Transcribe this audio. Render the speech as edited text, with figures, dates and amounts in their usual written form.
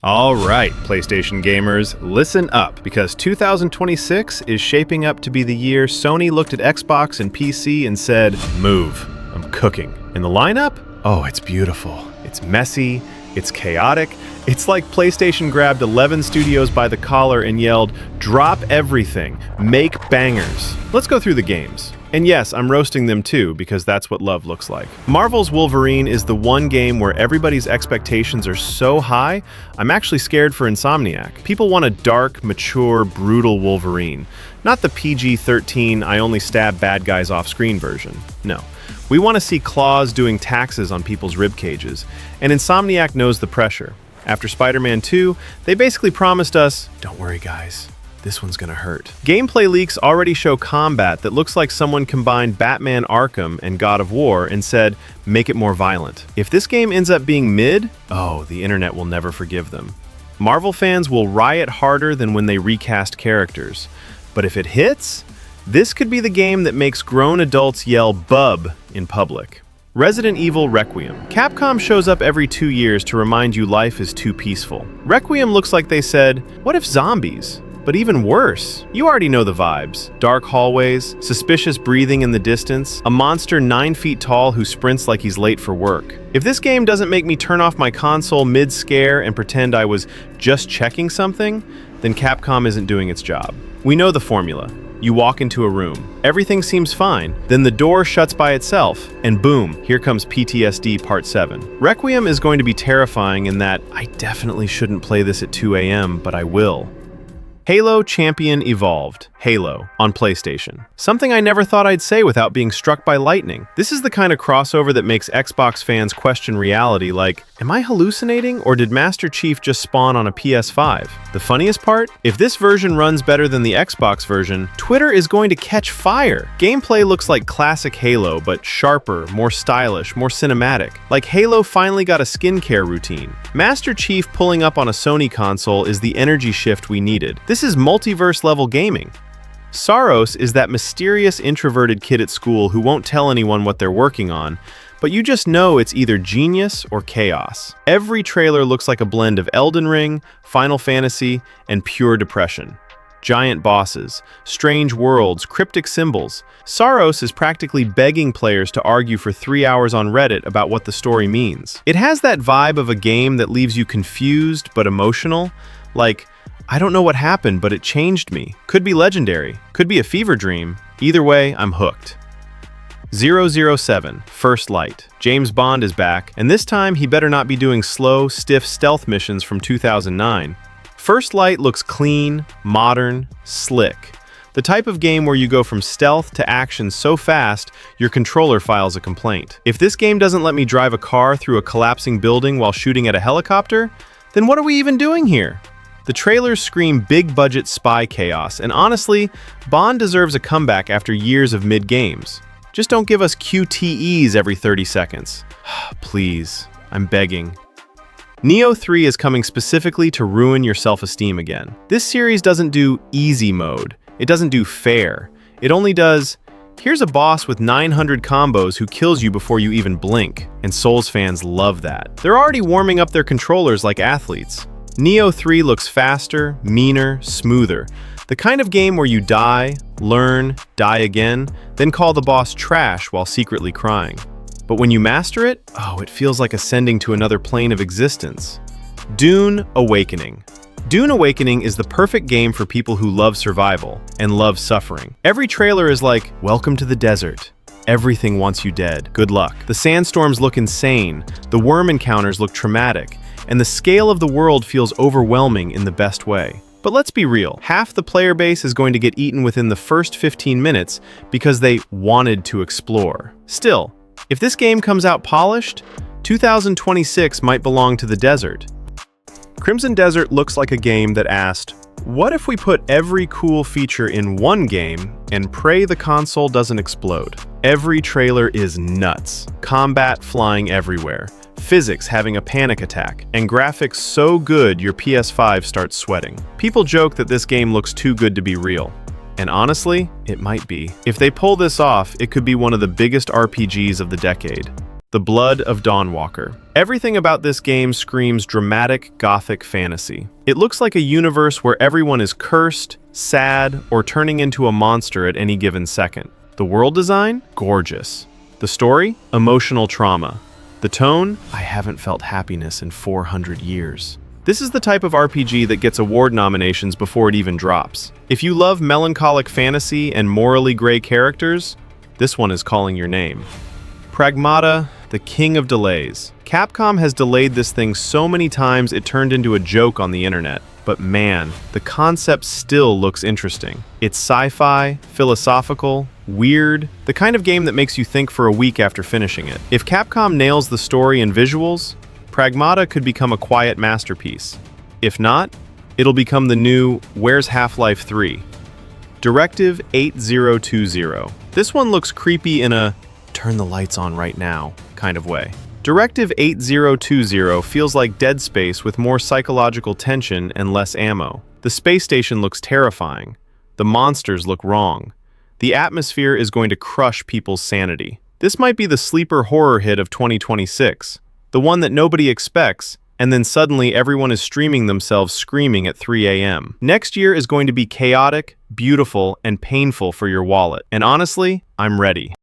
All right, PlayStation gamers, listen up, because 2026 is shaping up to be the year Sony looked at Xbox and PC and said, "Move, I'm cooking." And the lineup? Oh, it's beautiful. It's messy, it's chaotic. It's like PlayStation grabbed 11 studios by the collar and yelled, "Drop everything, make bangers." Let's go through the games. And yes, I'm roasting them too, because that's what love looks like. Marvel's Wolverine is the one game where everybody's expectations are so high, I'm actually scared for Insomniac. People want a dark, mature, brutal Wolverine, not the PG-13 I only stab bad guys off-screen version. No. We want to see claws doing taxes on people's rib cages, and Insomniac knows the pressure. After Spider-Man 2, they basically promised us, "Don't worry guys, this one's gonna hurt." Gameplay leaks already show combat that looks like someone combined Batman Arkham and God of War and said, "Make it more violent." If this game ends up being mid, oh, the internet will never forgive them. Marvel fans will riot harder than when they recast characters. But if it hits, this could be the game that makes grown adults yell "bub" in public. Resident Evil Requiem. Capcom shows up every 2 years to remind you life is too peaceful. Requiem looks like they said, "What if zombies?" But even worse, you already know the vibes. Dark hallways, suspicious breathing in the distance, a monster 9 feet tall who sprints like he's late for work. If this game doesn't make me turn off my console mid-scare and pretend I was just checking something, then Capcom isn't doing its job. We know the formula. You walk into a room. Everything seems fine. Then the door shuts by itself, and boom, here comes PTSD Part 7. Requiem is going to be terrifying in that I definitely shouldn't play this at 2 a.m., but I will. Halo Champion Evolved. Halo on PlayStation. Something I never thought I'd say without being struck by lightning. This is the kind of crossover that makes Xbox fans question reality like, am I hallucinating or did Master Chief just spawn on a PS5? The funniest part? If this version runs better than the Xbox version, Twitter is going to catch fire. Gameplay looks like classic Halo, but sharper, more stylish, more cinematic. Like Halo finally got a skincare routine. Master Chief pulling up on a Sony console is the energy shift we needed. This is multiverse level gaming. Saros is that mysterious introverted kid at school who won't tell anyone what they're working on, but you just know it's either genius or chaos. Every trailer looks like a blend of Elden Ring, Final Fantasy, and pure depression. Giant bosses, strange worlds, cryptic symbols. Saros is practically begging players to argue for 3 hours on Reddit about what the story means. It has that vibe of a game that leaves you confused but emotional, like, I don't know what happened, but it changed me. Could be legendary, could be a fever dream. Either way, I'm hooked. 007, First Light. James Bond is back, and this time he better not be doing slow, stiff stealth missions from 2009. First Light looks clean, modern, slick. The type of game where you go from stealth to action so fast, your controller files a complaint. If this game doesn't let me drive a car through a collapsing building while shooting at a helicopter, then what are we even doing here? The trailers scream big-budget spy chaos, and honestly, Bond deserves a comeback after years of mid-games. Just don't give us QTEs every 30 seconds. Please, I'm begging. Neo 3 is coming specifically to ruin your self-esteem again. This series doesn't do easy mode. It doesn't do fair. It only does, here's a boss with 900 combos who kills you before you even blink, and Souls fans love that. They're already warming up their controllers like athletes. Neo 3 looks faster, meaner, smoother. The kind of game where you die, learn, die again, then call the boss trash while secretly crying. But when you master it, oh, it feels like ascending to another plane of existence. Dune Awakening. Dune Awakening is the perfect game for people who love survival and love suffering. Every trailer is like, welcome to the desert. Everything wants you dead. Good luck. The sandstorms look insane, the worm encounters look traumatic, and the scale of the world feels overwhelming in the best way. But let's be real, half the player base is going to get eaten within the first 15 minutes because they wanted to explore. Still, if this game comes out polished, 2026 might belong to the desert. Crimson Desert looks like a game that asked, what if we put every cool feature in one game and pray the console doesn't explode? Every trailer is nuts. Combat flying everywhere. Physics having a panic attack, and graphics so good your PS5 starts sweating. People joke that this game looks too good to be real. And honestly, it might be. If they pull this off, it could be one of the biggest RPGs of the decade. The Blood of Dawnwalker. Everything about this game screams dramatic gothic fantasy. It looks like a universe where everyone is cursed, sad, or turning into a monster at any given second. The world design? Gorgeous. The story? Emotional trauma. The tone? I haven't felt happiness in 400 years. This is the type of RPG that gets award nominations before it even drops. If you love melancholic fantasy and morally gray characters, this one is calling your name. Pragmata, the king of delays. Capcom has delayed this thing so many times it turned into a joke on the internet. But man, the concept still looks interesting. It's sci-fi, philosophical, weird, the kind of game that makes you think for a week after finishing it. If Capcom nails the story and visuals, Pragmata could become a quiet masterpiece. If not, it'll become the new Where's Half-Life 3? Directive 8020. This one looks creepy in a turn the lights on right now kind of way. Directive 8020 feels like Dead Space with more psychological tension and less ammo. The space station looks terrifying. The monsters look wrong. The atmosphere is going to crush people's sanity. This might be the sleeper horror hit of 2026, the one that nobody expects, and then suddenly everyone is streaming themselves screaming at 3 a.m. Next year is going to be chaotic, beautiful, and painful for your wallet. And honestly, I'm ready.